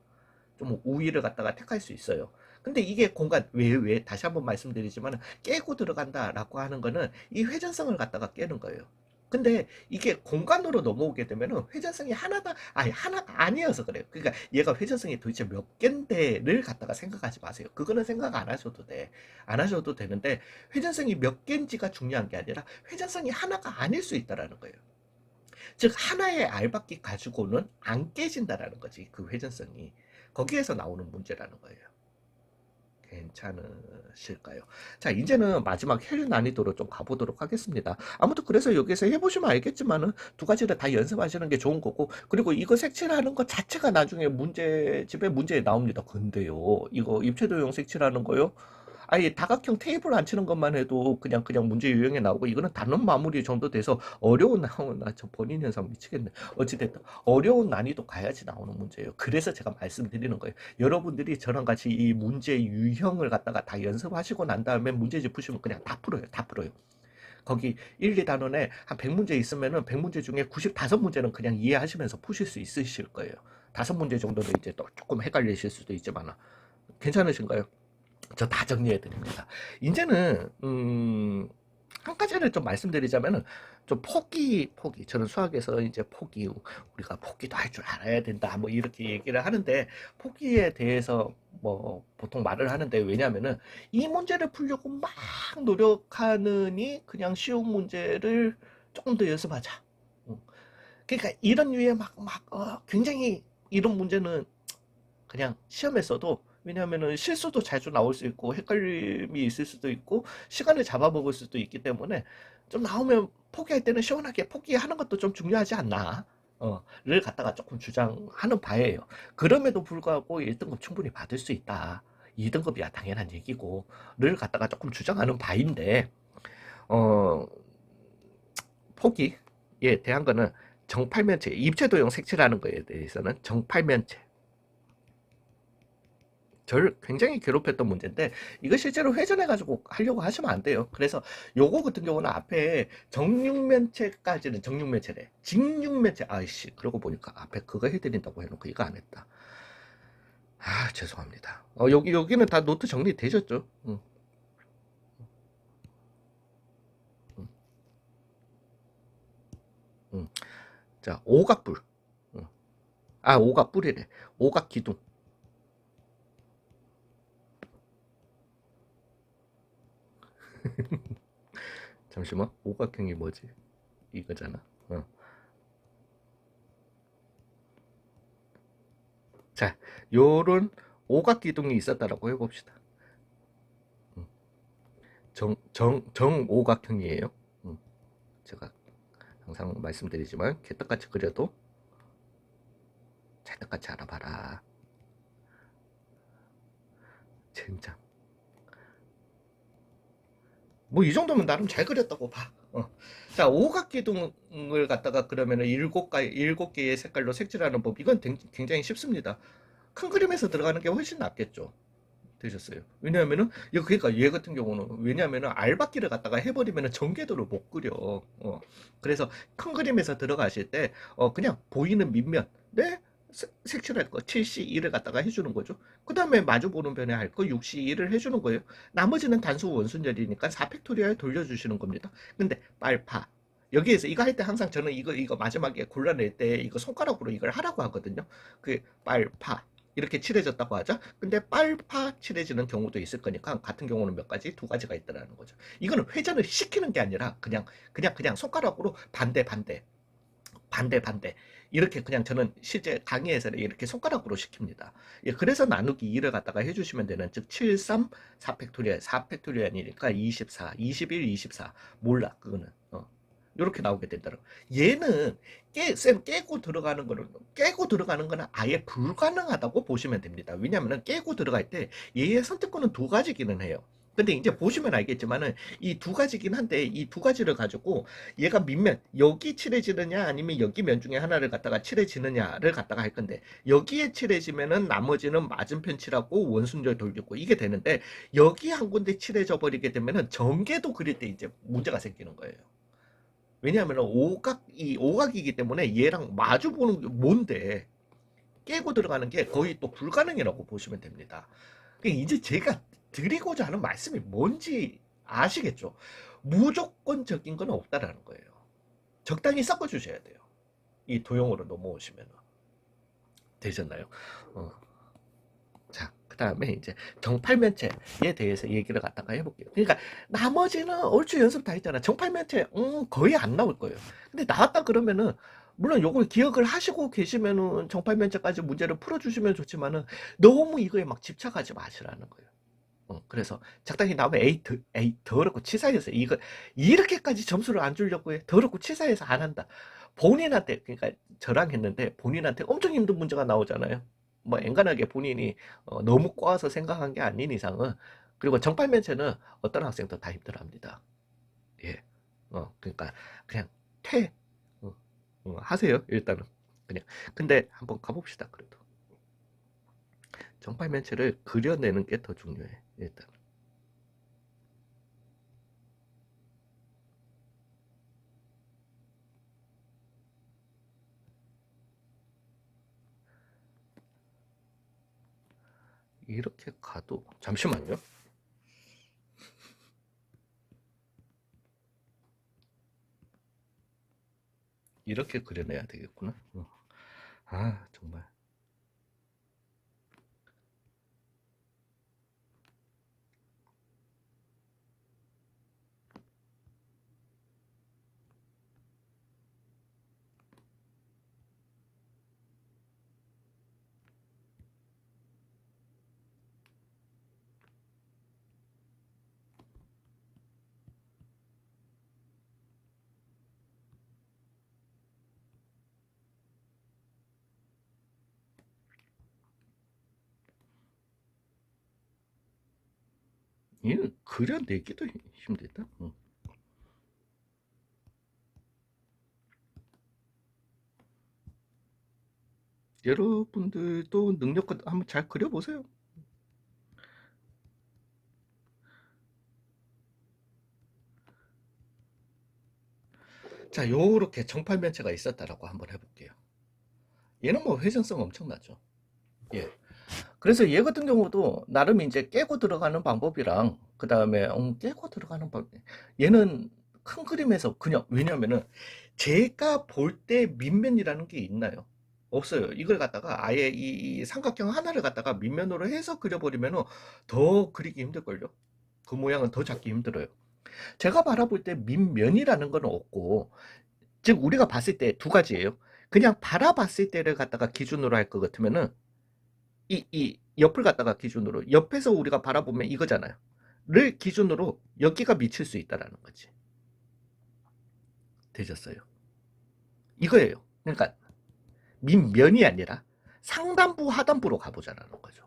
A: 좀 우위를 갖다가 택할 수 있어요. 근데 이게 공간, 왜, 다시 한번 말씀드리지만, 깨고 들어간다라고 하는 거는 이 회전성을 갖다가 깨는 거예요. 근데 이게 공간으로 넘어오게 되면은 회전성이 하나가, 아니, 하나가 아니어서 그래요. 그러니까 얘가 회전성이 도대체 몇 개인데를 갖다가 생각하지 마세요. 그거는 생각 안 하셔도 돼. 안 하셔도 되는데, 회전성이 몇 개인지가 중요한 게 아니라, 회전성이 하나가 아닐 수 있다라는 거예요. 즉 하나의 알바끼 가지고는 안 깨진다라는 거지. 그 회전성이 거기에서 나오는 문제라는 거예요. 괜찮으실까요? 자, 이제는 마지막 헬 난이도로 좀 가보도록 하겠습니다. 아무튼 그래서 여기서 해보시면 알겠지만은 두 가지를 다 연습하시는 게 좋은 거고, 그리고 이거 색칠하는 것 자체가 나중에 문제집에 문제에 나옵니다. 근데요, 이거 입체도형 색칠하는 거요? 아니 다각형 테이블 안 치는 것만 해도 그냥 문제 유형에 나오고, 이거는 단원 마무리 정도 돼서 어려운 나저 본인 현상 미치겠네. 어찌됐든 어려운 난이도 가야지 나오는 문제예요. 그래서 제가 말씀드리는 거예요. 여러분들이 저랑 같이 이 문제 유형을 갖다가 다 연습하시고 난 다음에 문제집 푸시면 그냥 다 풀어요. 다 풀어요. 거기 1, 2단원에 한 100문제 있으면은 100문제 중에 95문제는 그냥 이해하시면서 푸실 수 있으실 거예요. 5문제 정도는 이제 또 조금 헷갈리실 수도 있지만 괜찮으신가요? 저 다 정리해 드립니다. 이제는 한 가지를 좀 말씀드리자면은, 좀 포기 저는 수학에서 이제 포기, 우리가 포기도 할 줄 알아야 된다 뭐 이렇게 얘기를 하는데, 포기에 대해서 뭐 보통 말을 하는데, 왜냐면은 이 문제를 풀려고 막 노력하느니 그냥 쉬운 문제를 조금 더 연습하자. 그러니까 이런 류의 굉장히 이런 문제는 그냥 시험에서도, 왜냐하면은 실수도 자주 나올 수 있고 헷갈림이 있을 수도 있고 시간을 잡아먹을 수도 있기 때문에, 좀 나오면 포기할 때는 시원하게 포기하는 것도 좀 중요하지 않나, 를 갖다가 조금 주장하는 바예요. 그럼에도 불구하고 1등급 충분히 받을 수 있다, 2등급이야 당연한 얘기고 를 갖다가 조금 주장하는 바인데, 어 포기에 대한 거는, 정팔면체 입체도형 색칠하는 거에 대해서는 정팔면체 저를 굉장히 괴롭혔던 문제인데, 이거 실제로 회전해가지고 하려고 하시면 안 돼요. 그래서 요거 같은 경우는 앞에 정육면체까지는, 정육면체래, 직육면체, 아이씨, 그러고 보니까 앞에 그거 해드린다고 해놓고 이거 안 했다. 아, 죄송합니다. 여기는 다 노트 정리되셨죠? 응, 응, 응. 자, 오각불. 응. 아, 오각불이래. 오각기둥. 잠시만, 오각형이 뭐지? 이거잖아. 자, 요런 오각기둥이 있었다라고 해봅시다. 정오각형이에요. 제가 항상 말씀드리지만, 개떡같이 그려도 찰떡같이 알아봐라. 젠장. 뭐 이 정도면 나름 잘 그렸다고 봐. 자, 오각기둥을 갖다가 그러면은 일곱 개의 색깔로 색칠하는 법, 이건 굉장히 쉽습니다. 큰 그림에서 들어가는 게 훨씬 낫겠죠. 되셨어요. 왜냐하면은, 그러니까 얘 같은 경우는, 왜냐하면은 알박기를 갖다가 해버리면은 전개도를 못 그려. 그래서 큰 그림에서 들어가실 때 그냥 보이는 밑면, 네, 색칠할 거 7C1을 갖다가 해주는 거죠. 그 다음에 마주보는 변에 할 거 6C1을 해주는 거예요. 나머지는 단수 원순절이니까 4팩토리얼 돌려주시는 겁니다. 근데 빨파, 여기에서 이거 할 때 항상 저는 이거 마지막에 골라낼 때 이거 손가락으로 이걸 하라고 하거든요. 그 빨파 이렇게 칠해졌다고 하죠. 근데 빨파 칠해지는 경우도 있을 거니까, 같은 경우는 몇 가지, 두 가지가 있다라는 거죠. 이거는 회전을 시키는 게 아니라 그냥 손가락으로 반대 이렇게, 그냥 저는 실제 강의에서는 이렇게 손가락으로 시킵니다. 예, 그래서 나누기 2를 갖다가 해주시면 되는, 즉 7, 3, 4팩토리얼, 4팩토리얼이니까 24, 21, 24 몰라 그거는. 이렇게 나오게 된다는. 얘는 깨고 들어가는 거는 아예 불가능하다고 보시면 됩니다. 왜냐하면 깨고 들어갈 때 얘의 선택권은 두 가지기는 해요. 근데 이제 보시면 알겠지만은 이 두 가지긴 한데, 이 두 가지를 가지고 얘가 밑면 여기 칠해지느냐 아니면 여기 면 중에 하나를 갖다가 칠해지느냐를 갖다가 할 건데, 여기에 칠해지면은 나머지는 맞은편 칠하고 원순절 돌리고 이게 되는데, 여기 한 군데 칠해져 버리게 되면은 전개도 그릴 때 이제 문제가 생기는 거예요. 왜냐하면 오각이기 때문에 얘랑 마주 보는 게 뭔데, 깨고 들어가는 게 거의 또 불가능이라고 보시면 됩니다. 이제 제가 드리고자 하는 말씀이 뭔지 아시겠죠? 무조건적인 건 없다라는 거예요. 적당히 섞어주셔야 돼요. 이 도형으로 넘어오시면. 되셨나요? 어. 자, 그 다음에 이제 정팔면체에 대해서 얘기를 갖다가 해볼게요. 그러니까 나머지는 얼추 연습 다 했잖아. 정팔면체 거의 안 나올 거예요. 근데 나왔다 그러면은 물론 요걸 기억을 하시고 계시면은 정팔면체까지 문제를 풀어주시면 좋지만은 너무 이거에 막 집착하지 마시라는 거예요. 그래서 적당히 나오면 에이 더럽고 치사해서 이거 이렇게까지 점수를 안 주려고 해. 더럽고 치사해서 안 한다. 본인한테 그러니까 저랑 했는데 본인한테 엄청 힘든 문제가 나오잖아요. 뭐 엔간하게 본인이 너무 꼬아서 생각한 게 아닌 이상은 그리고 정팔면체는 어떤 학생도 다 힘들어합니다. 예. 그러니까 그냥 퇴 하세요. 일단은 그냥. 근데 한번 가봅시다. 그래도 정팔면체를 그려내는 게 더 중요해. 일단. 이렇게 가도 잠시만요. 이렇게 그려내야 되겠구나. 아, 정말. 이거 그려내기도 힘들다. 여러분들도 능력껏 한번 잘 그려보세요. 자, 요렇게 정팔면체가 있었다라고 한번 해볼게요. 얘는 뭐 회전성 엄청나죠. 예. 그래서 얘 같은 경우도 나름 이제 깨고 들어가는 방법이랑 그 다음에 깨고 들어가는 방법. 얘는 큰 그림에서 그냥 왜냐면은 제가 볼 때 밑면이라는 게 있나요? 없어요. 이걸 갖다가 아예 이 삼각형 하나를 갖다가 밑면으로 해서 그려버리면은 더 그리기 힘들걸요. 그 모양은 더 잡기 힘들어요. 제가 바라볼 때 밑면이라는 건 없고, 즉 우리가 봤을 때 두 가지예요. 그냥 바라봤을 때를 갖다가 기준으로 할 것 같으면은 이 옆을 갖다가 기준으로 옆에서 우리가 바라보면 이거잖아요. 를 기준으로 여기가 미칠 수 있다라는 거지. 되셨어요? 이거예요. 그러니까 밑면이 아니라 상단부 하단부로 가보자라는 거죠.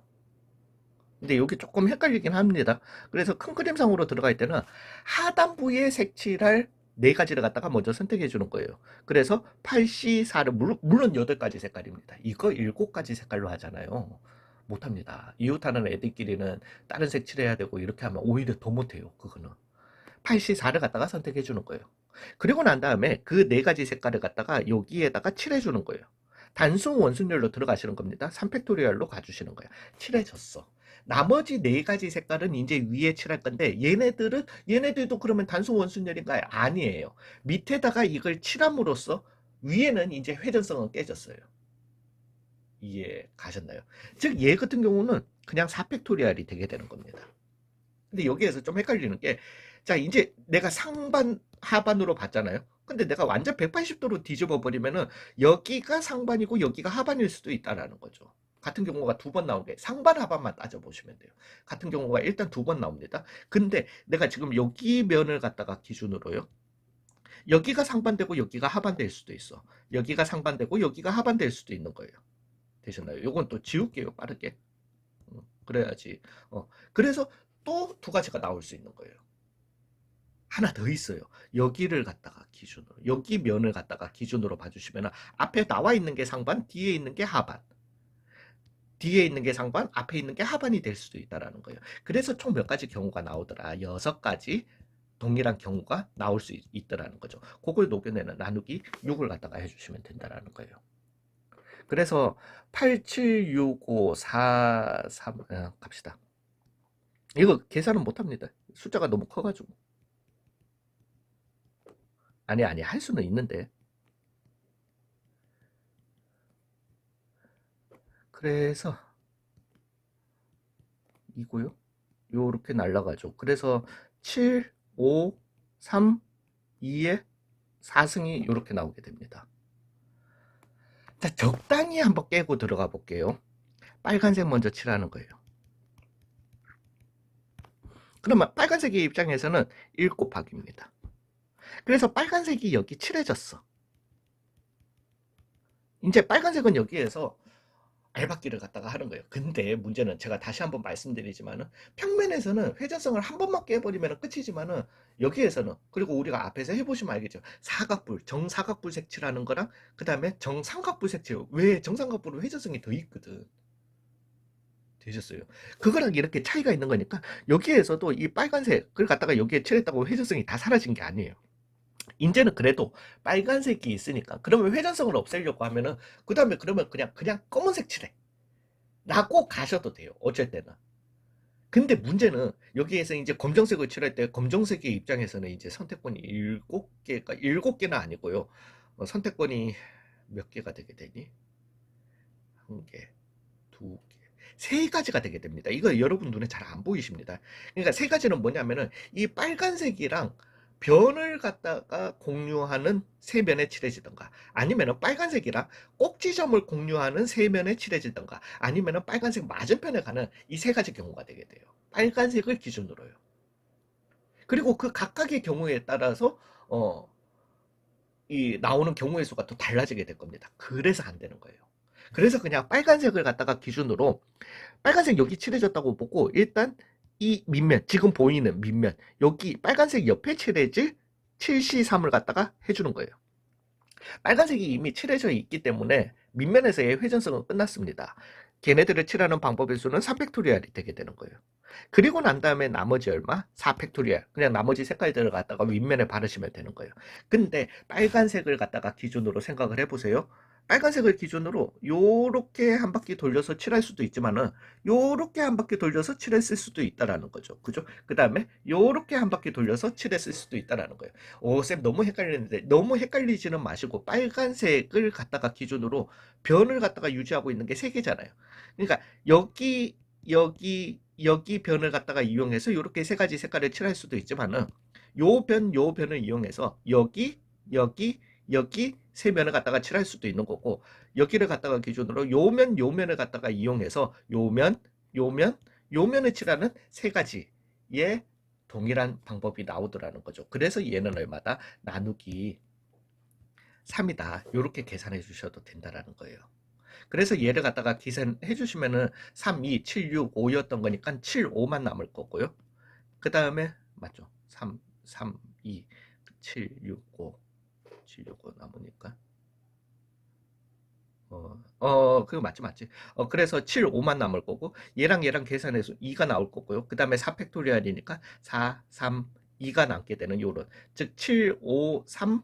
A: 근데 여기 조금 헷갈리긴 합니다. 그래서 큰 그림상으로 들어갈 때는 하단부에 색칠할 네 가지를 갖다가 먼저 선택해 주는 거예요. 그래서 8C4를 물론 8가지 색깔입니다. 이거 7가지 색깔로 하잖아요. 못합니다. 이웃하는 애들끼리는 다른 색칠해야 되고 이렇게 하면 오히려 더 못해요. 그거는 8C4를 갖다가 선택해 주는 거예요. 그리고 난 다음에 그 네 가지 색깔을 갖다가 여기에다가 칠해 주는 거예요. 단순 원순열로 들어가시는 겁니다. 3팩토리얼로 가주시는 거예요. 칠해졌어. 나머지 네 가지 색깔은 이제 위에 칠할 건데 얘네들도 그러면 단순 원순열인가요? 아니에요. 밑에다가 이걸 칠함으로써 위에는 이제 회전성은 깨졌어요. 이해 가셨나요? 즉 얘 같은 경우는 그냥 4팩토리얼이 되게 되는 겁니다. 근데 여기에서 좀 헷갈리는 게, 자, 이제 내가 상반, 하반으로 봤잖아요. 근데 내가 완전 180도로 뒤집어 버리면은 여기가 상반이고 여기가 하반일 수도 있다라는 거죠. 같은 경우가 두 번 나온 게 상반 하반만 따져보시면 돼요. 같은 경우가 일단 두 번 나옵니다. 근데 내가 지금 여기 면을 갖다가 기준으로요. 여기가 상반되고 여기가 하반될 수도 있어. 여기가 상반되고 여기가 하반될 수도 있는 거예요. 되셨나요? 요건 또 지울게요, 빠르게. 그래야지. 그래서 또 두 가지가 나올 수 있는 거예요. 하나 더 있어요. 여기를 갖다가 기준으로, 여기 면을 갖다가 기준으로 봐주시면 앞에 나와 있는 게 상반, 뒤에 있는 게 하반. 뒤에 있는 게 상반, 앞에 있는 게 하반이 될 수도 있다라는 거예요. 그래서 총 몇 가지 경우가 나오더라. 6가지 동일한 경우가 나올 수 있더라는 거죠. 그걸 녹여내는 나누기 6을 갖다가 해주시면 된다라는 거예요. 그래서 8, 7, 6, 5, 4, 3 갑시다. 이거 계산은 못합니다. 숫자가 너무 커가지고. 아니, 할 수는 있는데. 그래서 이고요. 요렇게 날라가죠. 그래서 7, 5, 3, 2에 4승이 요렇게 나오게 됩니다. 자, 적당히 한번 깨고 들어가 볼게요. 빨간색 먼저 칠하는 거예요. 그러면 빨간색의 입장에서는 1 곱하기입니다. 그래서 빨간색이 여기 칠해졌어. 이제 빨간색은 여기에서 알박기를 갖다가 하는 거예요. 근데 문제는 제가 다시 한번 말씀드리지만은 평면에서는 회전성을 한 번만 깨버리면 끝이지만은 여기에서는, 그리고 우리가 앞에서 해보시면 알겠죠. 사각불, 정사각불 색칠하는 거랑 그 다음에 정삼각불 색칠. 왜 정삼각불은 회전성이 더 있거든. 되셨어요. 그거랑 이렇게 차이가 있는 거니까 여기에서도 이 빨간색을 갖다가 여기에 칠했다고 회전성이 다 사라진 게 아니에요. 이제는 그래도 빨간색이 있으니까 그러면 회전성을 없애려고 하면은 그 다음에 그러면 그냥 검은색 칠해 라고 가셔도 돼요. 어쩔 때는. 근데 문제는 여기에서 이제 검정색을 칠할 때 검정색의 입장에서는 이제 선택권이 7개가 7개는 아니고요. 선택권이 몇 개가 되게 되니? 한 개, 두 개, 세 가지가 되게 됩니다. 이거 여러분 눈에 잘 안 보이십니다. 그러니까 세 가지는 뭐냐면은 이 빨간색이랑 변을 갖다가 공유하는 세 면에 칠해지던가, 아니면은 빨간색이랑 꼭지점을 공유하는 세 면에 칠해지던가, 아니면은 빨간색 맞은편에 가는 이 세 가지 경우가 되게 돼요. 빨간색을 기준으로요. 그리고 그 각각의 경우에 따라서 이 나오는 경우의 수가 또 달라지게 될 겁니다. 그래서 안 되는 거예요. 그래서 그냥 빨간색을 갖다가 기준으로 빨간색 여기 칠해졌다고 보고 일단 이 밑면, 지금 보이는 밑면, 여기 빨간색 옆에 칠해질 7C3을 갖다가 해주는 거예요. 빨간색이 이미 칠해져 있기 때문에 밑면에서의 회전성은 끝났습니다. 걔네들을 칠하는 방법의 수는 3팩토리얼이 되게 되는 거예요. 그리고 난 다음에 나머지 얼마? 4팩토리얼. 그냥 나머지 색깔들을 갖다가 윗면에 바르시면 되는 거예요. 근데 빨간색을 갖다가 기준으로 생각을 해보세요. 빨간색을 기준으로 요렇게 한 바퀴 돌려서 칠할 수도 있지만은 요렇게 한 바퀴 돌려서 칠했을 수도 있다라는 거죠. 그죠? 그 다음에 요렇게 한 바퀴 돌려서 칠했을 수도 있다라는 거예요. 오, 쌤 너무 헷갈리는데, 너무 헷갈리지는 마시고 빨간색을 갖다가 기준으로 변을 갖다가 유지하고 있는 게 세 개잖아요. 그러니까 여기 변을 갖다가 이용해서 이렇게 세 가지 색깔을 칠할 수도 있지만은 요 변을 이용해서 여기 세 면을 갖다가 칠할 수도 있는 거고, 여기를 갖다가 기준으로 요 면을 갖다가 이용해서 요 면을 칠하는 세 가지의 동일한 방법이 나오더라는 거죠. 그래서 얘는 얼마다? 나누기 3이다. 이렇게 계산해 주셔도 된다라는 거예요. 그래서 얘를 갖다가 계산해 주시면은 3, 2, 7, 6, 5였던 거니까 7, 5만 남을 거고요. 그 다음에 맞죠? 3, 3, 2, 7, 6, 5, 7, 6, 5 남으니까 그거 맞지. 그래서 7, 5만 남을 거고, 얘랑 계산해서 2가 나올 거고요. 그 다음에 4팩토리얼이니까 4, 3, 2가 남게 되는 요런, 즉 7, 5, 3,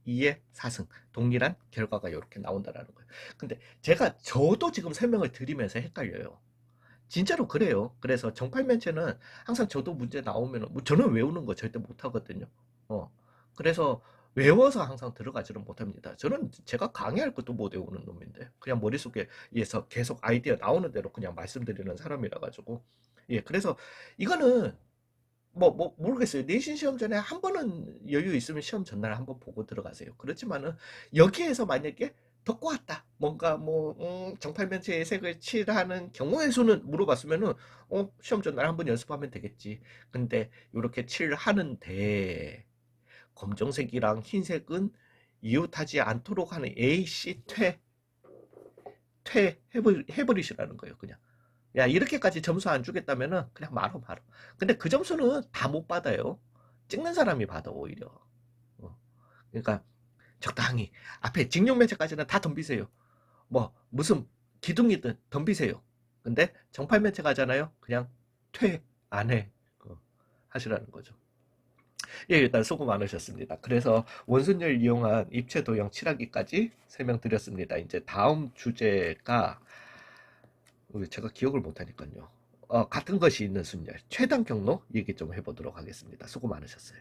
A: 2의 4승. 동일한 결과가 이렇게 나온다라는 거예요. 근데 저도 지금 설명을 드리면서 헷갈려요. 진짜로 그래요. 그래서 정팔면체는 항상 저도 문제 나오면, 뭐 저는 외우는 거 절대 못하거든요. 그래서 외워서 항상 들어가지는 못합니다. 저는 제가 강의할 것도 못 외우는 놈인데 그냥 머릿속에서 계속 아이디어 나오는 대로 그냥 말씀드리는 사람이라 가지고. 예, 그래서 이거는 모르겠어요. 내신 시험 전에 한 번은 여유 있으면 시험 전날 한번 보고 들어가세요. 그렇지만은 여기에서 만약에 더 꼬았다, 뭔가 정팔면체의 색을 칠하는 경우의 수는 물어봤으면은 시험 전날 한번 연습하면 되겠지. 근데 이렇게 칠하는데 검정색이랑 흰색은 이웃하지 않도록 하는 AC 해버리시라는 거예요. 그냥 야, 이렇게까지 점수 안 주겠다면은 그냥 말어. 근데 그 점수는 다 못 받아요. 찍는 사람이 받아 오히려. 그러니까 적당히 앞에 직육면체까지는 다 덤비세요. 무슨 기둥이든 덤비세요. 근데 정팔면체 가잖아요. 그냥 안 해. 하시라는 거죠. 예, 일단 수고 많으셨습니다. 그래서 원순열 이용한 입체 도형 칠하기까지 설명드렸습니다. 이제 다음 주제가 제가 기억을 못하니까요. 같은 것이 있는 순열, 최단 경로 얘기 좀 해보도록 하겠습니다. 수고 많으셨어요.